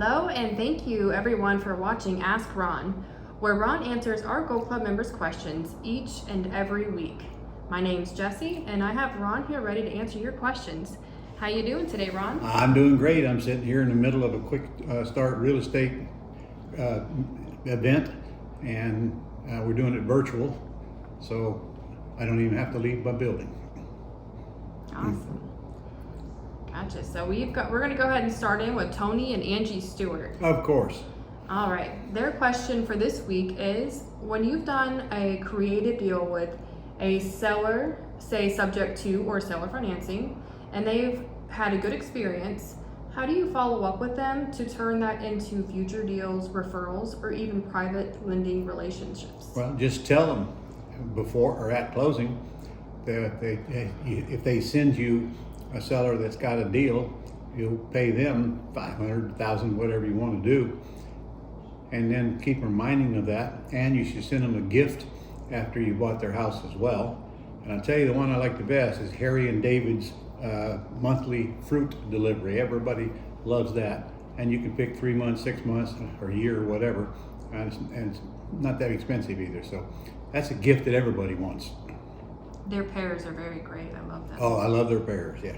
Hello, and thank you everyone for watching Ask Ron, where Ron answers our Gold Club members' questions each and every week. My name's Jessie, and I have Ron here ready to answer your questions. How you doing today, Ron? I'm doing great. I'm sitting here in the middle of a quick start real estate event, and we're doing it virtual, so I don't even have to leave my building. Awesome. Gotcha. So we're going to go ahead and start in with Tony and Angie Stewart. Of course. All right. Their question for this week is, when you've done a creative deal with a seller, say subject to or seller financing, and they've had a good experience, how do you follow up with them to turn that into future deals, referrals, or even private lending relationships? Well, just tell them before or at closing that if they send you a seller that's got a deal, you'll pay them $500, $1,000, whatever you want to do, and then keep reminding of that. And you should send them a gift after you bought their house as well. And I'll tell you, the one I like the best is Harry and David's monthly fruit delivery. Everybody loves that, and you can pick 3 months, 6 months, or a year, or whatever, and it's not that expensive either. So that's a gift that everybody wants. Their pears are very great. I love them. Oh, I love their pears, yeah.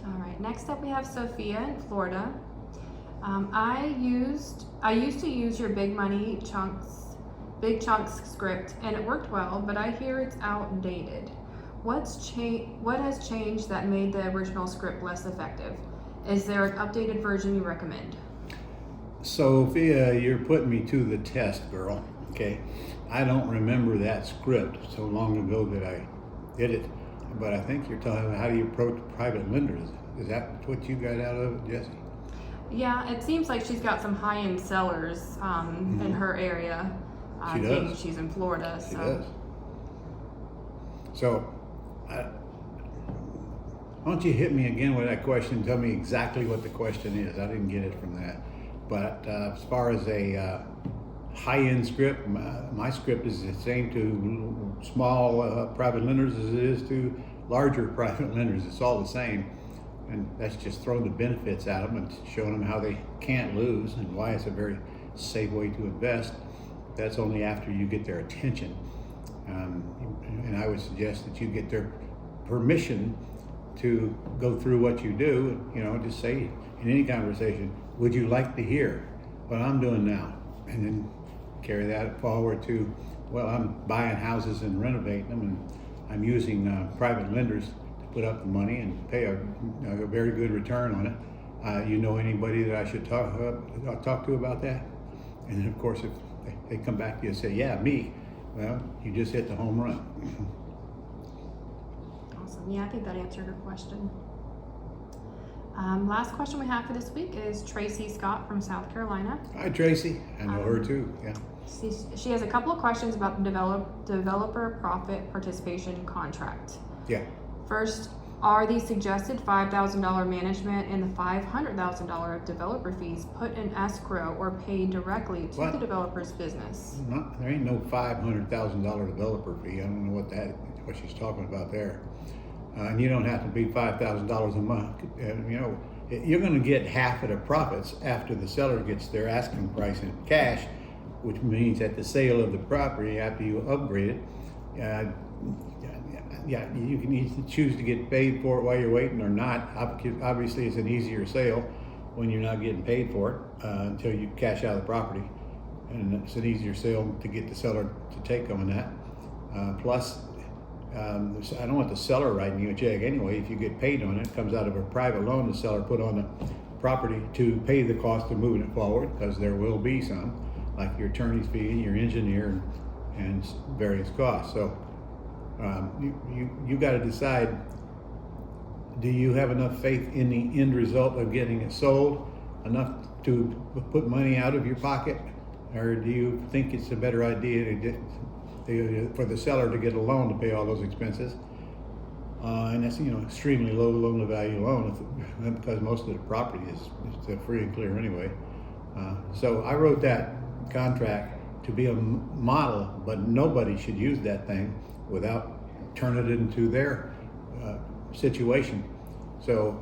All right, next up we have Sofia in Florida. I used to use your big chunks script, and it worked well, but I hear it's outdated. What has changed that made the original script less effective? Is there an updated version you recommend? Sophia, you're putting me to the test, girl. Okay, I don't remember that script so long ago that I did it, but I think you're talking about how do you approach private lenders. Is that what you got out of it, Jessie? Yeah, it seems like she's got some high-end sellers in her area. She does. She's in Florida. She does. So, why don't you hit me again with that question? Tell me exactly what the question is. I didn't get it from that. But as far as a high-end script, my script is the same to small private lenders as it is to larger private lenders. It's all the same. And that's just throwing the benefits at them and showing them how they can't lose and why it's a very safe way to invest. That's only after you get their attention. And I would suggest that you get their permission to go through what you do. You know, just say in any conversation, would you like to hear what I'm doing now? And then carry that forward to, well, I'm buying houses and renovating them, and I'm using private lenders to put up the money and pay a very good return on it. You know anybody that I should talk to about that? And then, of course, if they come back to you and say, yeah, me, well, you just hit the home run. Awesome. Yeah, I think that answered her question. Last question we have for this week is Traci Scott from South Carolina. Hi, Tracy. I know her too. Yeah. She has a couple of questions about the developer profit participation contract. Yeah. First, are the suggested $5,000 management and the $500,000 of developer fees put in escrow or paid directly to the developer's business? There ain't no $500,000 developer fee. I don't know what she's talking about there. And you don't have to be $5,000 a month. You know, you're going to get half of the profits after the seller gets their asking price in cash, which means at the sale of the property after you upgrade it. You can either choose to get paid for it while you're waiting or not. Obviously, it's an easier sale when you're not getting paid for it until you cash out of the property, and it's an easier sale to get the seller to take on that. Plus, I don't want the seller writing you a check anyway. If you get paid on it, it comes out of a private loan the seller put on the property to pay the cost of moving it forward, because there will be some, like your attorney's fee, your engineer, and various costs. So you got to decide, do you have enough faith in the end result of getting it sold, enough to put money out of your pocket, or do you think it's a better idea for the seller to get a loan to pay all those expenses? And that's, extremely low loan to value loan, because most of the property is free and clear anyway. So I wrote that contract to be a model, but nobody should use that thing without turning it into their situation. So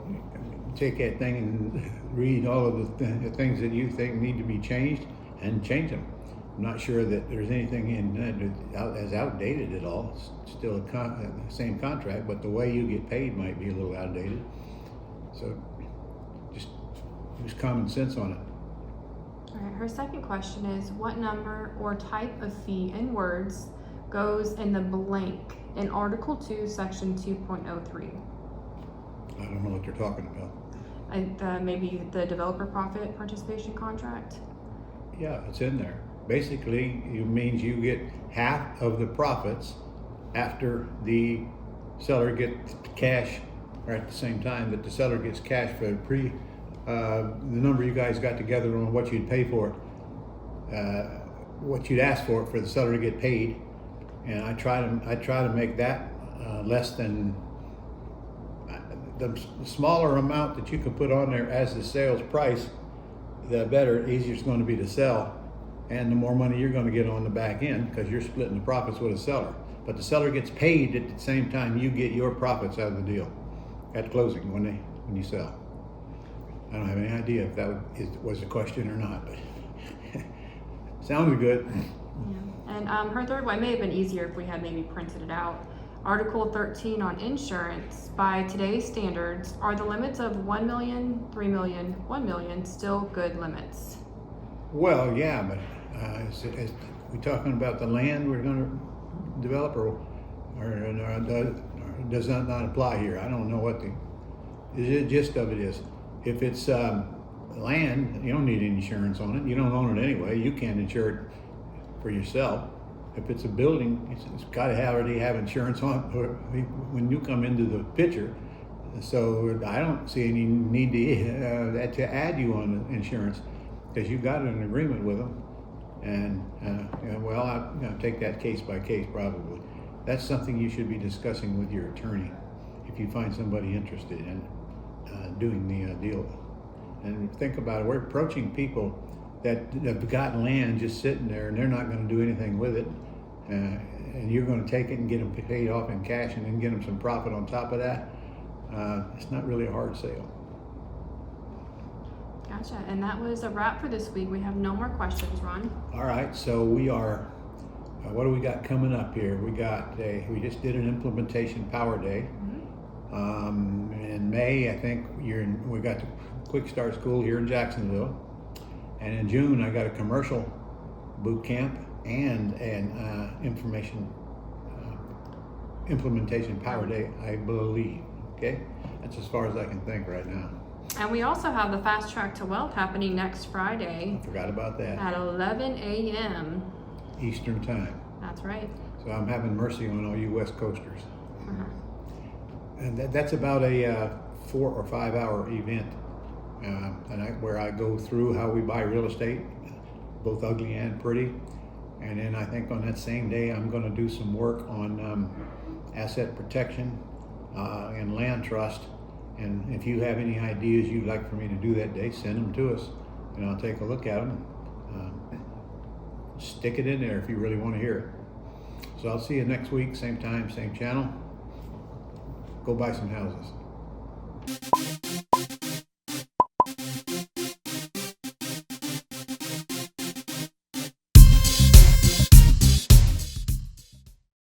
take that thing and read all of the things that you think need to be changed and change them. I'm not sure that there's anything in that as outdated at all. It's still the same contract, but the way you get paid might be a little outdated. So just use common sense on it. All right, her second question is, what number or type of fee in words goes in the blank in Article 2, Section 2.03? I don't know what you're talking about. Maybe the developer profit participation contract? Yeah, it's in there. Basically, it means you get half of the profits after the seller gets cash, or at the same time that the seller gets cash for the number you guys got together on what you'd pay for it, what you'd ask for the seller to get paid, and I try to make that less than the smaller amount that you can put on there as the sales price, the better, easier it's going to be to sell, and the more money you're going to get on the back end because you're splitting the profits with a seller. But the seller gets paid at the same time you get your profits out of the deal at closing when you sell. I don't have any idea if that was a question or not, but sounded good. Yeah. And her third one may have been easier if we had maybe printed it out. Article 13 on insurance. By today's standards, are the limits of 1 million, 3 million, 1 million still good limits? Well, yeah, but is we talking about the land we're going to develop, or does that not apply here? I don't know what the gist of it is. If it's land, you don't need insurance on it. You don't own it anyway. You can't insure it for yourself. If it's a building, it's got to already have insurance on it when you come into the picture. So I don't see any need to add you on insurance because you got an agreement with them. And well, I'm going to take that case by case probably. That's something you should be discussing with your attorney if you find somebody interested in doing the deal. And think about it, we're approaching people that have got land just sitting there and they're not going to do anything with it, and you're going to take it and get them paid off in cash and then get them some profit on top of that. It's not really a hard sale. Gotcha. And that was a wrap for this week. We have no more questions, Ron. All right, so we are, what do we got coming up here? We we just did an implementation power day. In May, I think we got the Quick Start School here in Jacksonville. And in June, I got a commercial boot camp and an implementation power day, I believe. Okay, that's as far as I can think right now. And we also have the Fast Track to Wealth happening next Friday. I forgot about that. At 11 a.m. Eastern Time. That's right. So I'm having mercy on all you West Coasters. Uh-huh. And that's about a 4 or 5 hour event. Where I go through how we buy real estate, both ugly and pretty. And then I think on that same day, I'm going to do some work on asset protection and land trust. And if you have any ideas you'd like for me to do that day, send them to us and I'll take a look at them. Stick it in there if you really want to hear it. So I'll see you next week, same time, same channel. Go buy some houses.